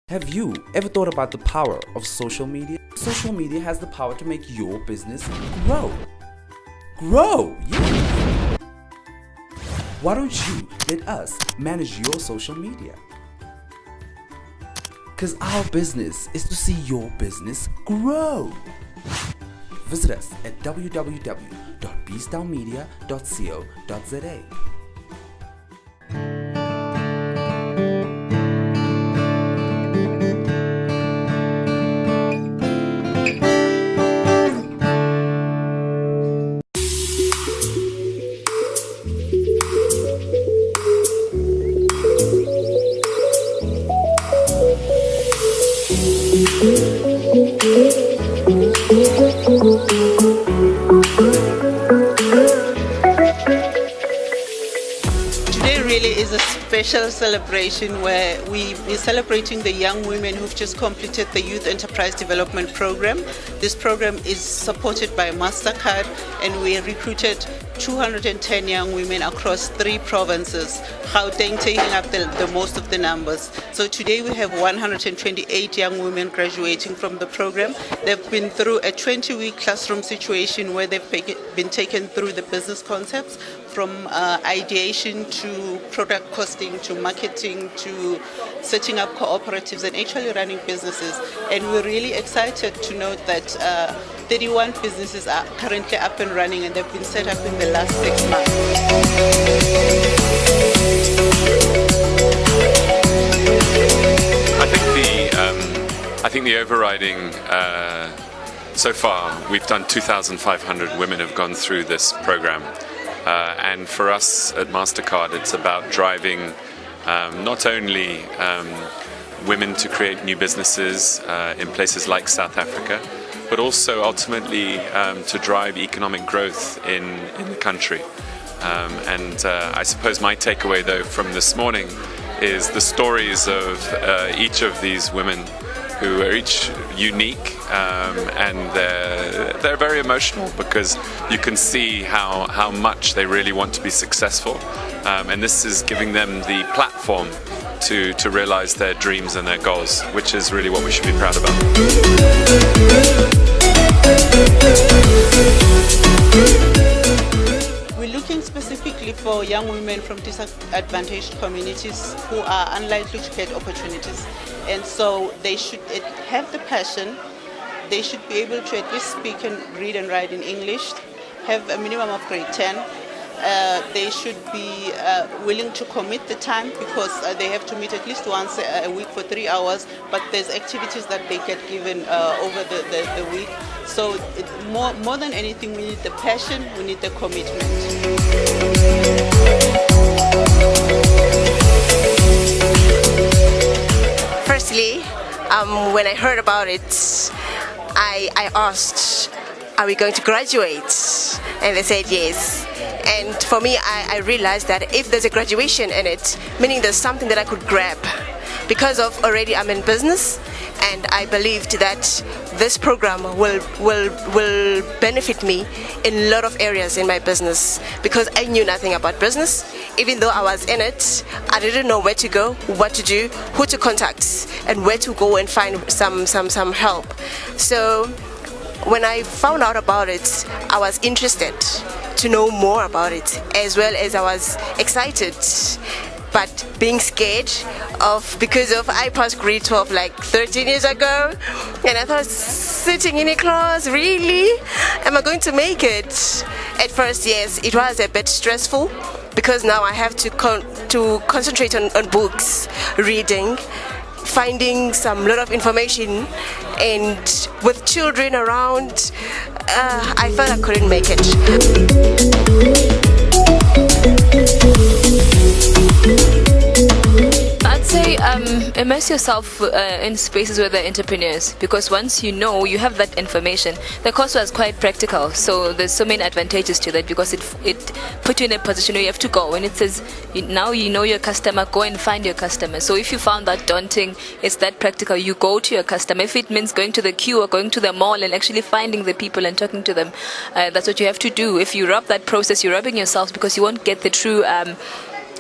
Have you ever thought about the power of social media? Social media has the power to make your business grow. Grow! Yeah! Why don't you let us manage your social media? Because our business is to see your business grow. Visit us at www.bstownmedia.co.za. Today really is a special celebration where we're celebrating the young women who've just completed the Youth Enterprise Development Program. This program is supported by MasterCard, and we recruited 210 young women across 3 provinces, Gauteng taking up the most of the numbers. So today we have 128 young women graduating from the program. They've been through a 20-week classroom situation where they've been taken through the business concepts, from ideation to product costing to marketing to setting up cooperatives and actually running businesses. And we're really excited to note that 31 businesses are currently up and running, and they've been set up in the last 6 months. I think the overriding so far, we've done 2,500 women have gone through this program, and for us at MasterCard, it's about driving not only women to create new businesses in places like South Africa, but also ultimately to drive economic growth in the country. And I suppose my takeaway, though, from this morning is the stories of each of these women, who are each unique, and they're very emotional, because you can see how much they really want to be successful, and this is giving them the platform to realize their dreams and their goals, which is really what we should be proud about. We're looking specifically for young women from disadvantaged communities who are unlikely to get opportunities. And so they should have the passion, they should be able to at least speak and read and write in English, have a minimum of grade 10. They should be willing to commit the time, because they have to meet at least once a week for 3 hours, but there's activities that they get given over the week. So more than anything, we need the passion, we need the commitment. Firstly, when I heard about it, I asked, are we going to graduate? And they said yes. And for me, I realized that if there's a graduation in it, meaning there's something that I could grab. Because of already I'm in business, and I believed that this program will benefit me in a lot of areas in my business, because I knew nothing about business. Even though I was in it, I didn't know where to go, what to do, who to contact, and where to go and find some help. So when I found out about it, I was interested to know more about it, as well as I was excited, but being scared because I passed grade 12 like 13 years ago, and I thought, sitting in a class, really? Am I going to make it? At first, yes, it was a bit stressful, because now I have to concentrate on books, reading, finding some lot of information, and with children around, I felt I couldn't make it. I'd say immerse yourself in spaces where there are entrepreneurs, because once you know, you have that information. The course was quite practical, so there's so many advantages to that, because it put you in a position where you have to go. When it says now you know your customer, go and find your customer. So if you found that daunting, it's that practical. You go to your customer. If it means going to the queue or going to the mall and actually finding the people and talking to them, that's what you have to do. If you rub that process, you're rubbing yourself, because you won't get the true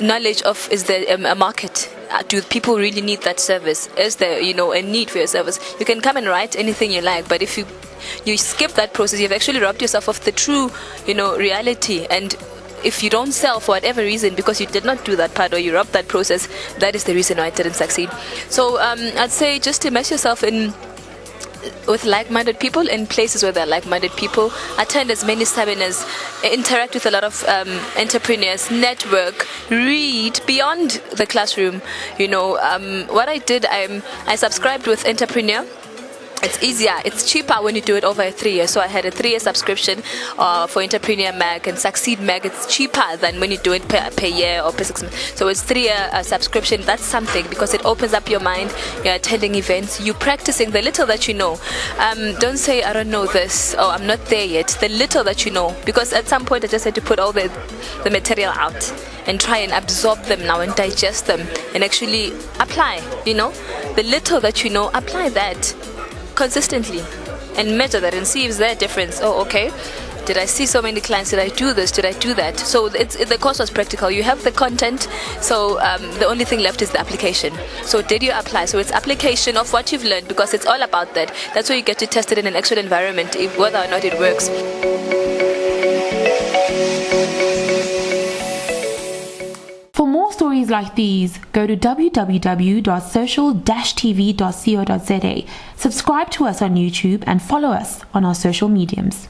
knowledge of is there a market do people really need that service? Is there, a need for your service? You can come and write anything you like, but if you skip that process, you've actually robbed yourself of the true, reality. And if you don't sell for whatever reason because you did not do that part or you robbed that process, that is the reason why it didn't succeed. So I'd say just immerse yourself with like-minded people, in places where there are like-minded people. Attend as many seminars, interact with a lot of entrepreneurs, network, read beyond the classroom. What I did, I subscribed with Entrepreneur. It's easier, it's cheaper when you do it over 3 years. So I had a 3-year subscription for Entrepreneur Mag and Succeed Mag. It's cheaper than when you do it per year or per 6 months. So it's 3-year subscription. That's something, because it opens up your mind. You're attending events, you're practicing the little that you know. Don't say, I don't know this, or I'm not there yet. The little that you know, because at some point I just had to put all the material out and try and absorb them now and digest them and actually apply. The little that you know, apply that consistently and measure that and see if there's a difference. Oh, okay. Did I see so many clients? Did I do this? Did I do that? So the course was practical. You have the content, so the only thing left is the application. So did you apply? So it's application of what you've learned, because it's all about that. That's where you get to test it in an actual environment, whether or not it works. For more stories like these, go to www.social-tv.co.za, subscribe to us on YouTube, and follow us on our social mediums.